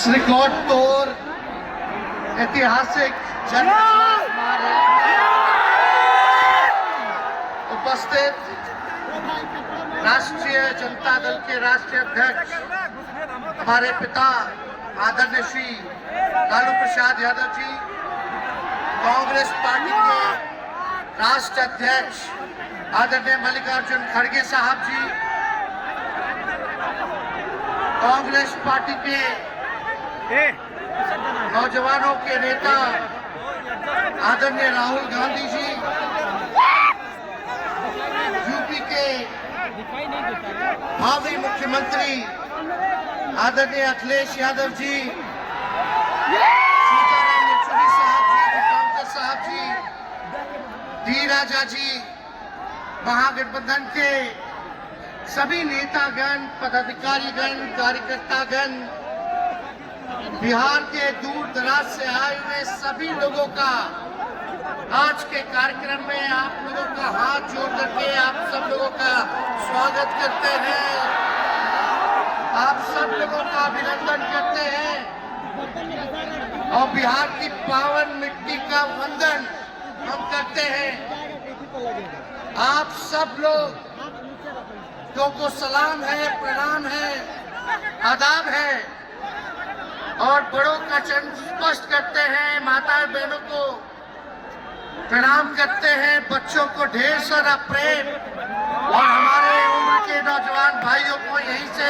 Record तोड़ ऐतिहासिक उपस्थित राष्ट्रीय जनता दल के राष्ट्रीय अध्यक्ष हमारे पिता आदरणीय श्री लालू प्रसाद यादव जी, कांग्रेस पार्टी के राष्ट्रीय अध्यक्ष आदरणीय मल्लिकार्जुन खड़गे साहब जी, कांग्रेस पार्टी के नौजवानों के नेता आदरणीय राहुल गांधी जी, यूपी के भावी मुख्यमंत्री आदरणीय अखिलेश यादव जी, सीताराम येचुरी साहब जी, कांग्रेस साहब जी, डी राजा जी, महागठबंधन के सभी नेतागण, पदाधिकारीगण, कार्यकर्तागण, बिहार के दूर दराज से आए हुए सभी लोगों का आज के कार्यक्रम में आप लोगों का हाथ जोड़ करके आप सब लोगों का स्वागत करते हैं, आप सब लोगों का अभिनंदन करते हैं और बिहार की पावन मिट्टी का वंदन हम करते हैं। आप सब लोगों को सलाम है, प्रणाम है, आदाब है और बड़ों का चरण स्पष्ट करते हैं, माता बहनों को प्रणाम करते हैं, बच्चों को ढेर सारा प्रेम और हमारे उम्र के नौजवान भाइयों को यहीं से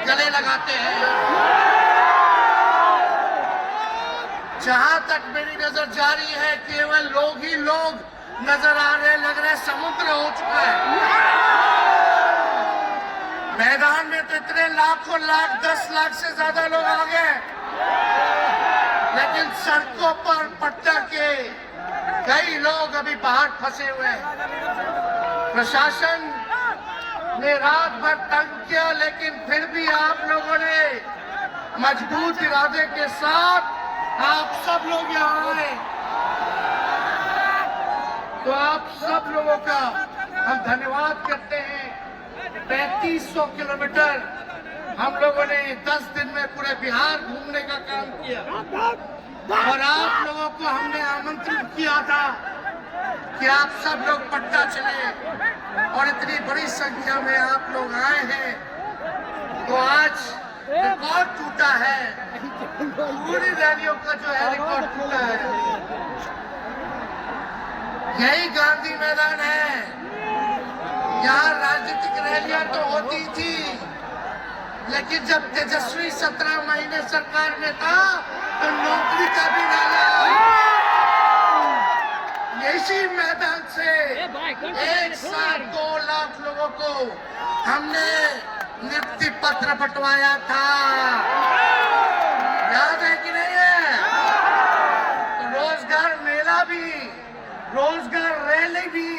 गले लगाते हैं। जहां तक मेरी नजर जा रही है केवल लोग ही लोग नजर आ रहे, लग रहे समुद्र हो चुका है। मैदान में तो इतने लाखों लाख, 10 लाख से ज्यादा लोग आ गए, लेकिन सड़कों पर पट्टा के कई लोग अभी बाहर फंसे हुए हैं। प्रशासन ने रात भर तंग किया, लेकिन फिर भी आप लोगों ने मजबूत इरादे के साथ आप सब लोग यहाँ आए, तो आप सब लोगों का हम धन्यवाद करते हैं। 3500 किलोमीटर हम लोगों ने 10 दिन में पूरे बिहार घूमने का काम किया और आप लोगों को हमने आमंत्रित किया था कि आप सब लोग पटना चले और इतनी बड़ी संख्या में आप लोग आए हैं, तो आज रिकॉर्ड टूटा है। पूरी रैलियों का जो है रिकॉर्ड टूटा है। यही गांधी मैदान है, यहाँ राजनीतिक रैलियां तो होती थी, लेकिन जब तेजस्वी 17 महीने सरकार में था तो नौकरी का भी नाला इसी मैदान से एक साथ 2 लाख लोगों को हमने नियुक्ति पत्र बंटवाया था, याद है कि नहीं है? तो रोजगार मेला भी, रोजगार रैली भी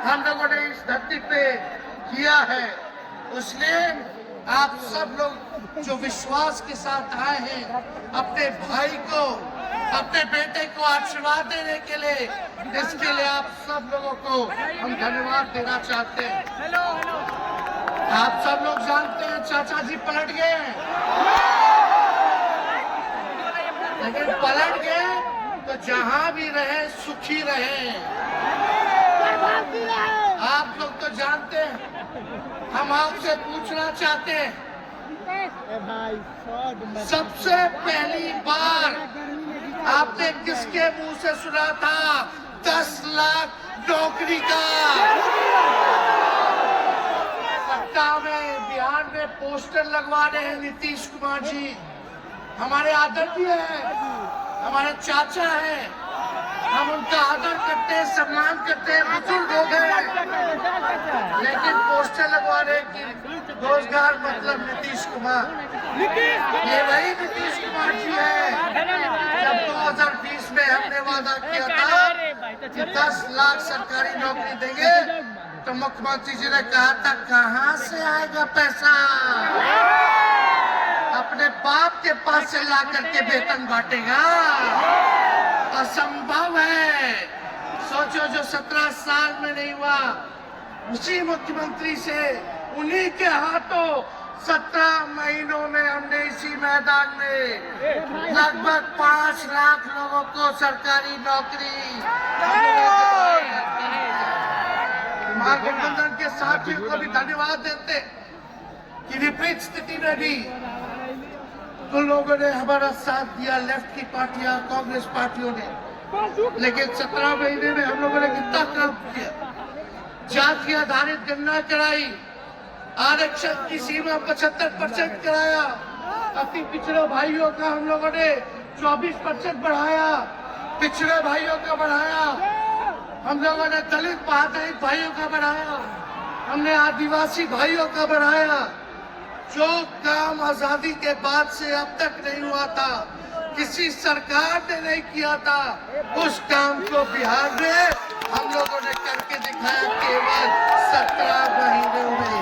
हम लोगों ने इस धरती पे किया है। इसलिए आप सब लोग जो विश्वास के साथ आए हैं, अपने भाई को, अपने बेटे को आशीर्वाद देने के लिए, इसके लिए आप सब लोगों को हम धन्यवाद देना चाहते हैं। आप सब लोग जानते हैं चाचा जी पलट गए, लेकिन पलट गए तो जहां भी रहे सुखी रहे। आप लोग तो जानते हैं, हम आपसे पूछना चाहते हैं, सबसे पहली बार आपने किसके मुंह से सुना था 10 लाख नौकरी का? सत्ता में बिहार में पोस्टर लगवा रहे हैं नीतीश कुमार जी, हमारे आदरणीय हैं, हमारे चाचा हैं, हम उनका आदर करते हैं, सम्मान करते हैं, बुजुर्ग हो गए, लेकिन पोस्टर लगवा रहे कि रोजगार मतलब नीतीश कुमार। ये वही नीतीश कुमार जी है जब 2020 में हमने वादा किया था कि 10 लाख सरकारी नौकरी देंगे, तो मुख्यमंत्री जी ने कहा था कहां से आएगा पैसा, अपने बाप के पास से ला करके वेतन बांटेगा, असंभव है। सोचो जो 17 साल में नहीं हुआ, उसी मुख्यमंत्री से उन्हीं के हाथों 17 महीनों में हमने इसी मैदान में लगभग 5 लाख लोगों को सरकारी नौकरी, महागठबंधन के साथियों को भी धन्यवाद देते कि विपरीत स्थिति में भी तो लोगों ने हमारा साथ दिया, लेफ्ट की पार्टियां, कांग्रेस पार्टियों ने। लेकिन 17 महीने में हम लोगों ने कितना काम किया, जाति आधारित गणना कराई, आरक्षण की सीमा 75% कराया, अति पिछड़े भाइयों का हम लोगों ने 24% बढ़ाया, पिछड़े भाइयों का बढ़ाया, हम लोगों ने दलित आधारित भाइयों का बढ़ाया, हमने आदिवासी भाइयों का बढ़ाया। जो काम आजादी के बाद से अब तक नहीं हुआ था, किसी सरकार ने नहीं किया था, उस काम को बिहार में हम लोगों ने करके दिखाया केवल 17 महीनों में।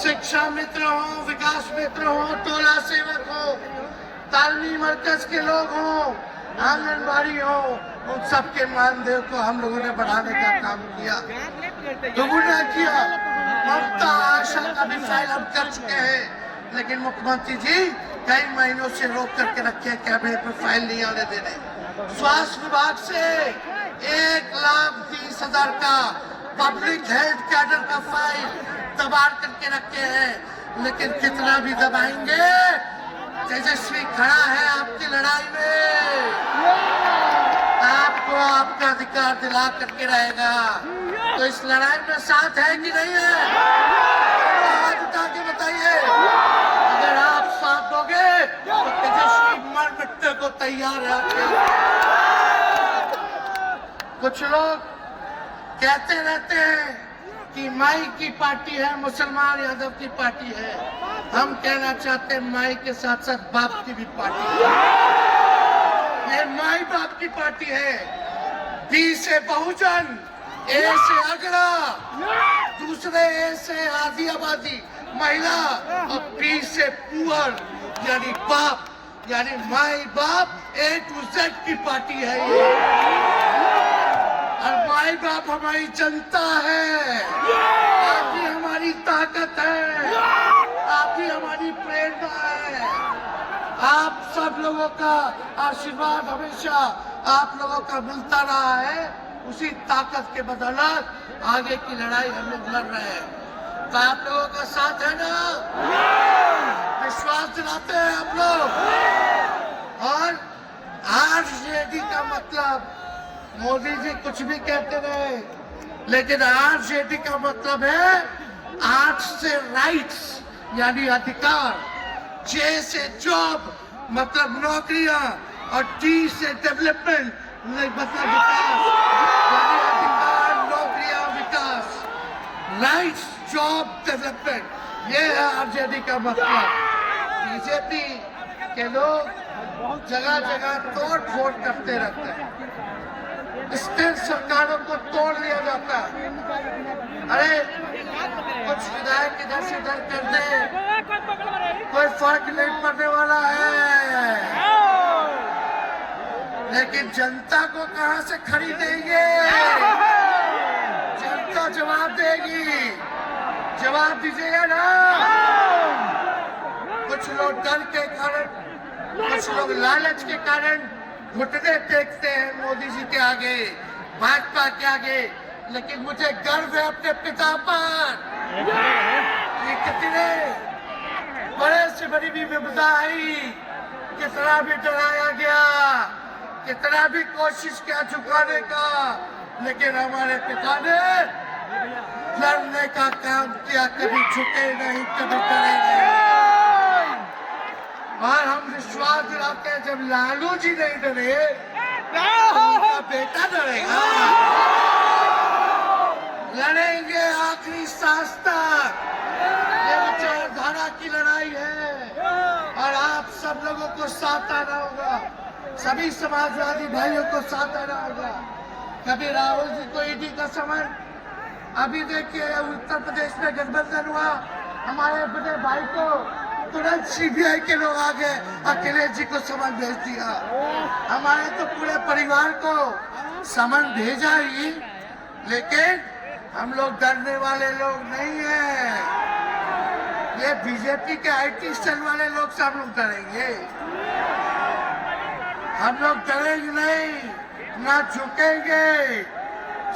शिक्षा मित्र हो, विकास मित्र हो, टोला सेवक हो, तालमी मरकज के लोग हो, आंगनबाड़ी हो, उन सबके मानदेय को हम लोगों ने बढ़ाने का काम किया। दोगुना किया। ममता आशा का भी फाइल हम कर चुके हैं, लेकिन मुख्यमंत्री जी कई महीनों से रोक करके रखे हैं, कैबिनेट पर फाइल नहीं आने दे रहे। स्वास्थ्य विभाग से 1,20,000 का पब्लिक हेल्थ कैडर का फाइल दबाड़ करके रखे हैं, लेकिन कितना भी दबाएंगे, तेजस्वी खड़ा है आपकी लड़ाई में, आपको आपका अधिकार दिला करके रहेगा। तो इस लड़ाई में साथ है कि नहीं है? आवाज उठा के बताइए। अगर आप साथ दोगे तो तेजस्वी मर मिटने को तैयार है आपके। कुछ लोग कहते रहते हैं कि माई की पार्टी है, मुसलमान यादव की पार्टी है। हम कहना चाहते हैं माई के साथ साथ बाप की भी पार्टी है। ये माई बाप की पार्टी है। बी से बहुजन, ए से अगड़ा, दूसरे ए से आधी आबादी महिला, और पी से पुअर यानी बाप, यानी माई बाप A to Z की पार्टी है ये। और माई बाप हमारी जनता है, आप ही हमारी ताकत है, आप ही हमारी प्रेरणा है। आप सब लोगों का आशीर्वाद हमेशा आप लोगों का मिलता रहा है, उसी ताकत के बदौलत आगे की लड़ाई हम लोग लड़ रहे हैं। तो आप लोगों का साथ है ना? विश्वास दिलाते हैं आप लोग। और आरजेडी का मतलब, मोदी जी कुछ भी कहते रहे, लेकिन आरजेडी का मतलब है आर से राइट्स यानी अधिकार, जे से जॉब मतलब नौकरियां, और टी से डेवलपमेंट मतलब विकास, यानी अधिकार, नौकरियां, विकास, राइट्स, जॉब, डेवलपमेंट, ये है आरजेडी का मतलब। बीजेपी के लोग जगह जगह तोड़ फोड़ करते रहते हैं, स्टेट सरकारों को तोड़ लिया जाता है। अरे कुछ विधायक इधर से उधर कर दे, कोई फर्क नहीं पड़ने वाला है, लेकिन जनता को कहां से खरीदेंगे? जनता जवाब देगी, जवाब दीजिएगा ना। कुछ लोग डर के कारण, कुछ लोग लालच के कारण घुटने टेकते हैं मोदी जी के आगे, भाजपा के आगे, लेकिन मुझे गर्व है अपने पिता पर। ये कितने बड़े से बड़ी भी विपदा आई, कितना भी डराया गया, कितना भी कोशिश किया झुकाने का, लेकिन हमारे पिता ने लड़ने का काम किया, कभी झुके नहीं, कभी डरे नहीं। और हम विश्वास दिलाते हैं, जब लालू जी नहीं डरे तो उनका बेटा डरेगा। लड़ेंगे आखिरी सांस तक, ये विचारधारा की लड़ाई है, और आप सब लोगों को साथ आना होगा, सभी समाजवादी भाइयों को साथ आना होगा। कभी राहुल जी को ईडी का समन, अभी देखिए उत्तर प्रदेश में गठबंधन हुआ, हमारे बड़े भाई को तुरंत सीबीआई के लोग आ गए, अखिलेश जी को समन भेज दिया। हमारे तो पूरे परिवार को समन भेजा ही, लेकिन हम लोग डरने वाले लोग नहीं हैं। ये बीजेपी के IT सेल वाले लोग से हम लोग डरेंगे? हम लोग डरेंगे नहीं, ना झुकेंगे।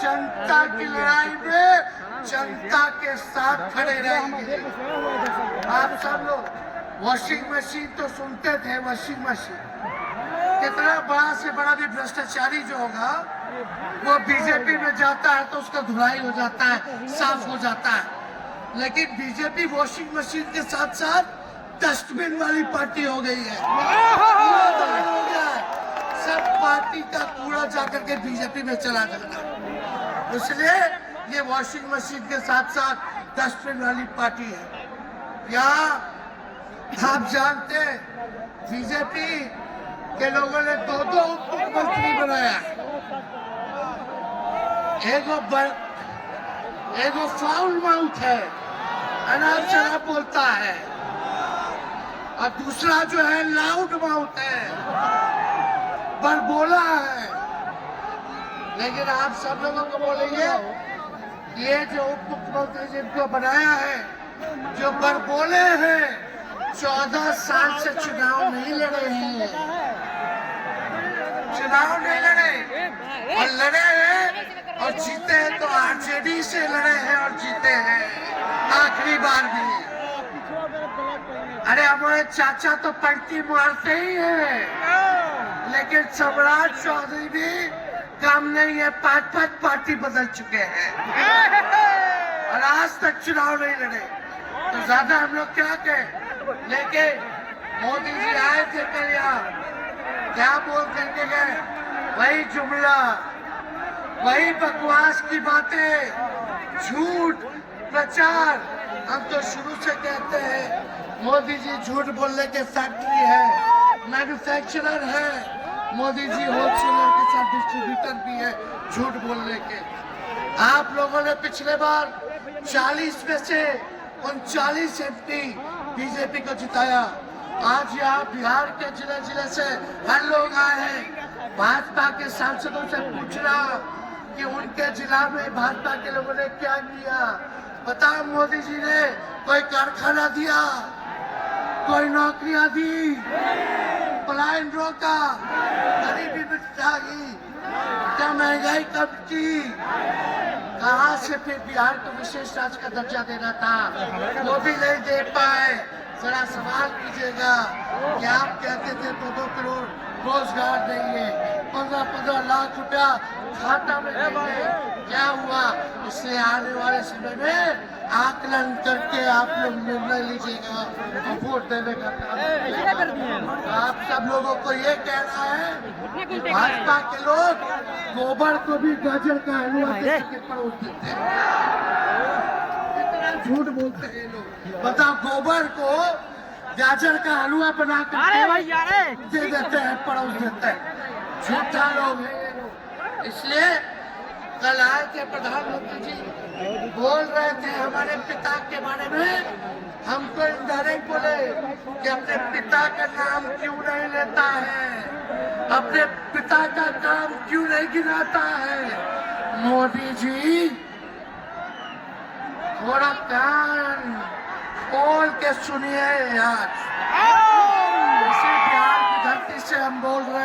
जनता की लड़ाई में जनता के साथ खड़े रहेंगे। आप सब लोग वॉशिंग मशीन तो सुनते थे, वॉशिंग मशीन कितना बड़ा से बड़ा भी भ्रष्टाचारी जो होगा वो बीजेपी में जाता है तो उसका धुलाई हो जाता है, साफ हो जाता है। लेकिन बीजेपी वॉशिंग मशीन के साथ साथ डस्टबिन वाली पार्टी हो गई है। कूड़ा दान हो गया है, सब पार्टी का कूड़ा जाकर के बीजेपी में चला जाता है। इसलिए ये वॉशिंग मशीन के साथ साथ डस्टबिन वाली पार्टी है। यहाँ आप जानते हैं बीजेपी के लोगों ने दो उप मुख्यमंत्री बनाया। एगो फाउल माउथ है, अनाप शनाप बोलता है, और दूसरा जो है लाउड माउथ है, बड़बोला है। लेकिन आप सब लोगों को बोलेंगे ये जो उप मुख्यमंत्री जिनको बनाया है, जो बड़बोले हैं, 14 साल से चुनाव नहीं लड़े हैं, चुनाव नहीं लड़े, और लड़े हैं और जीते हैं तो RJD से लड़े हैं और जीते हैं आखिरी बार भी। अरे हमारे चाचा तो पलटी मारते ही हैं, लेकिन सम्राट चौधरी भी काम नहीं है, 5 पार्टी बदल चुके हैं और आज तक चुनाव नहीं लड़े। तो ज्यादा हम लोग क्या कहें? लेकिन मोदी जी आए थे कल यहाँ, क्या बोल करके गए? वही जुमला, वही बकवास की बातें, झूठ प्रचार। हम तो शुरू से कहते हैं मोदी जी झूठ बोलने के फैक्ट्री है, मैन्युफैक्चरर है। मोदी जी होलसेलर के साथ डिस्ट्रीब्यूटर भी है झूठ बोलने के। आप लोगों ने पिछले बार 40 में से 39 MP बीजेपी को जिताया। आज यहाँ बिहार के जिले जिले से हर लोग आए हैं, भाजपा के सांसदों से पूछना कि उनके जिला में भाजपा के लोगों ने क्या किया। बताओ, मोदी जी ने कोई कारखाना दिया, कोई नौकरियां दी, पलायन रोका, गरीबी मिटाई, क्या महंगाई कम की? कहाँ से फिर बिहार को विशेष राज्य का दर्जा देना था, वो भी नहीं दे पाए। जरा सवाल कीजिएगा कि आप कहते थे 2 करोड़ रोजगार देंगे, 15 लाख रुपया खाता में देंगे, क्या हुआ? इसलिए आने वाले समय में आकलन करके आप लोग निर्णय लीजिएगा और वोट देने का काम। आप सब लोगों को ये कहना है कि भाजपा के लोग गोबर को भी गाजर का हलवा के परोस देते हैं। इतना झूठ बोलते हैं लोग। बताओ, गोबर को गाजर का हलवा बना कर दे देते हैं, परोस देते हैं। झूठा लोग हैं ये लोग। इसलिए कल आए थे प्रधानमंत्री जी, बोल रहे थे हमारे पिता के बारे में। हमको इंडायरेक्ट बोले कि अपने पिता का नाम क्यों नहीं लेता है, अपने पिता का काम क्यों नहीं गिनाता है। मोदी जी थोड़ा कान खोल के सुनिए यार। इसी बिहार की धरती से हम बोल रहे हैं।